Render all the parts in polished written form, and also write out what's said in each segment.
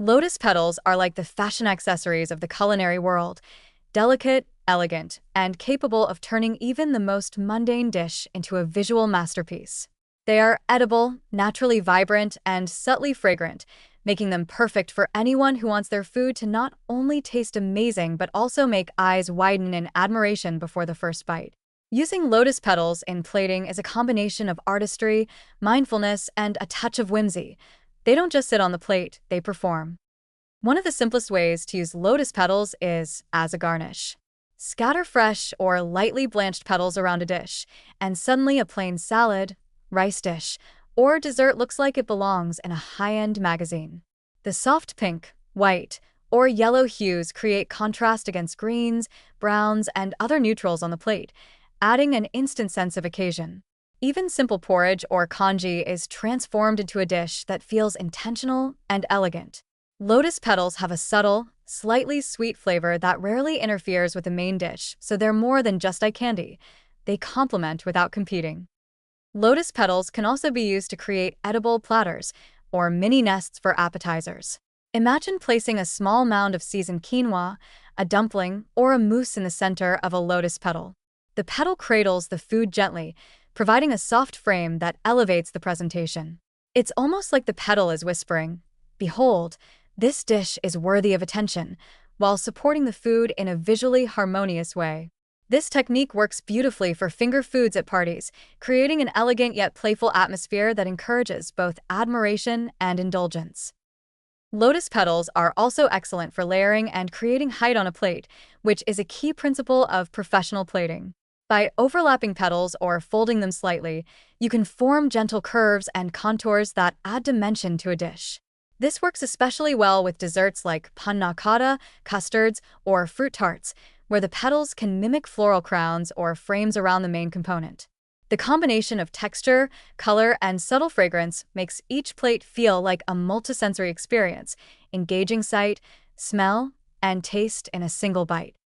Lotus petals are like the fashion accessories of the culinary world, delicate, elegant, and capable of turning even the most mundane dish into a visual masterpiece. They are edible, naturally vibrant, and subtly fragrant, making them perfect for anyone who wants their food to not only taste amazing but also make eyes widen in admiration before the first bite. Using lotus petals in plating is a combination of artistry, mindfulness, and a touch of whimsy. They don't just sit on the plate, they perform. One of the simplest ways to use lotus petals is as a garnish. Scatter fresh or lightly blanched petals around a dish, and suddenly a plain salad, rice dish, or dessert looks like it belongs in a high-end magazine. The soft pink, white, or yellow hues create contrast against greens, browns, and other neutrals on the plate, adding an instant sense of occasion. Even simple porridge or congee is transformed into a dish that feels intentional and elegant. Lotus petals have a subtle, slightly sweet flavor that rarely interferes with the main dish, so they're more than just eye candy. They complement without competing. Lotus petals can also be used to create edible platters or mini nests for appetizers. Imagine placing a small mound of seasoned quinoa, a dumpling, or a mousse in the center of a lotus petal. The petal cradles the food gently, providing a soft frame that elevates the presentation. It's almost like the petal is whispering, "Behold, this dish is worthy of attention," while supporting the food in a visually harmonious way. This technique works beautifully for finger foods at parties, creating an elegant yet playful atmosphere that encourages both admiration and indulgence. Lotus petals are also excellent for layering and creating height on a plate, which is a key principle of professional plating. By overlapping petals or folding them slightly, you can form gentle curves and contours that add dimension to a dish. This works especially well with desserts like panna cotta, custards, or fruit tarts, where the petals can mimic floral crowns or frames around the main component. The combination of texture, color, and subtle fragrance makes each plate feel like a multisensory experience, engaging sight, smell, and taste in a single bite.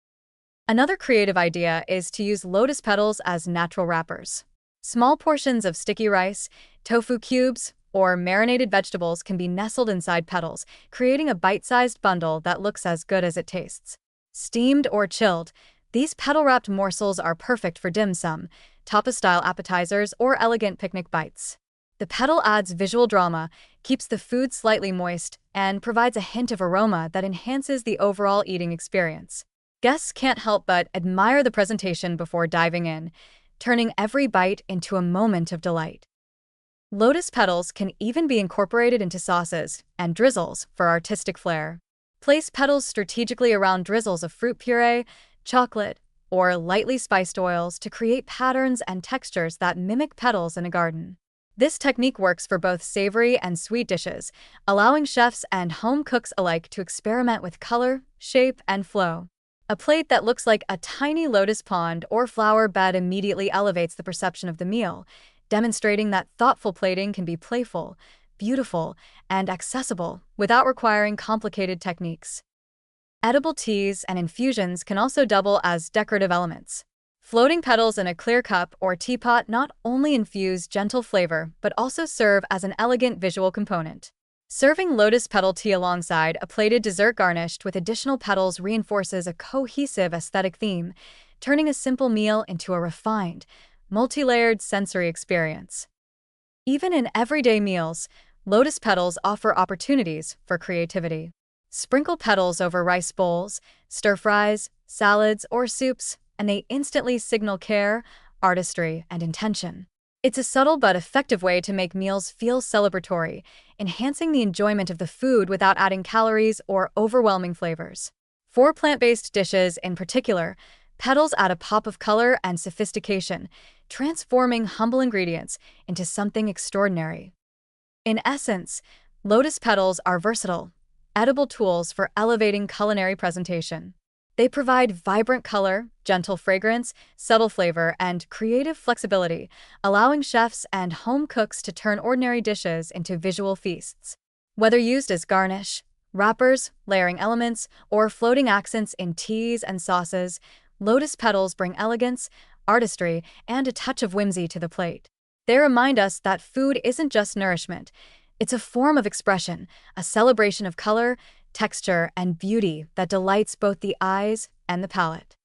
Another creative idea is to use lotus petals as natural wrappers. Small portions of sticky rice, tofu cubes, or marinated vegetables can be nestled inside petals, creating a bite-sized bundle that looks as good as it tastes. Steamed or chilled, these petal-wrapped morsels are perfect for dim sum, tapas-style appetizers, or elegant picnic bites. The petal adds visual drama, keeps the food slightly moist, and provides a hint of aroma that enhances the overall eating experience. Guests can't help but admire the presentation before diving in, turning every bite into a moment of delight. Lotus petals can even be incorporated into sauces and drizzles for artistic flair. Place petals strategically around drizzles of fruit puree, chocolate, or lightly spiced oils to create patterns and textures that mimic petals in a garden. This technique works for both savory and sweet dishes, allowing chefs and home cooks alike to experiment with color, shape, and flow. A plate that looks like a tiny lotus pond or flower bed immediately elevates the perception of the meal, demonstrating that thoughtful plating can be playful, beautiful, and accessible without requiring complicated techniques. Edible teas and infusions can also double as decorative elements. Floating petals in a clear cup or teapot not only infuse gentle flavor but also serve as an elegant visual component. Serving lotus petal tea alongside a plated dessert garnished with additional petals reinforces a cohesive aesthetic theme, turning a simple meal into a refined, multi-layered sensory experience. Even in everyday meals, lotus petals offer opportunities for creativity. Sprinkle petals over rice bowls, stir-fries, salads, or soups, and they instantly signal care, artistry, and intention. It's a subtle but effective way to make meals feel celebratory, enhancing the enjoyment of the food without adding calories or overwhelming flavors. For plant-based dishes in particular, petals add a pop of color and sophistication, transforming humble ingredients into something extraordinary. In essence, lotus petals are versatile, edible tools for elevating culinary presentation. They provide vibrant color, gentle fragrance, subtle flavor, and creative flexibility, allowing chefs and home cooks to turn ordinary dishes into visual feasts. Whether used as garnish, wrappers, layering elements, or floating accents in teas and sauces, lotus petals bring elegance, artistry, and a touch of whimsy to the plate. They remind us that food isn't just nourishment, It's a form of expression, a celebration of color, texture, and beauty that delights both the eyes and the palate.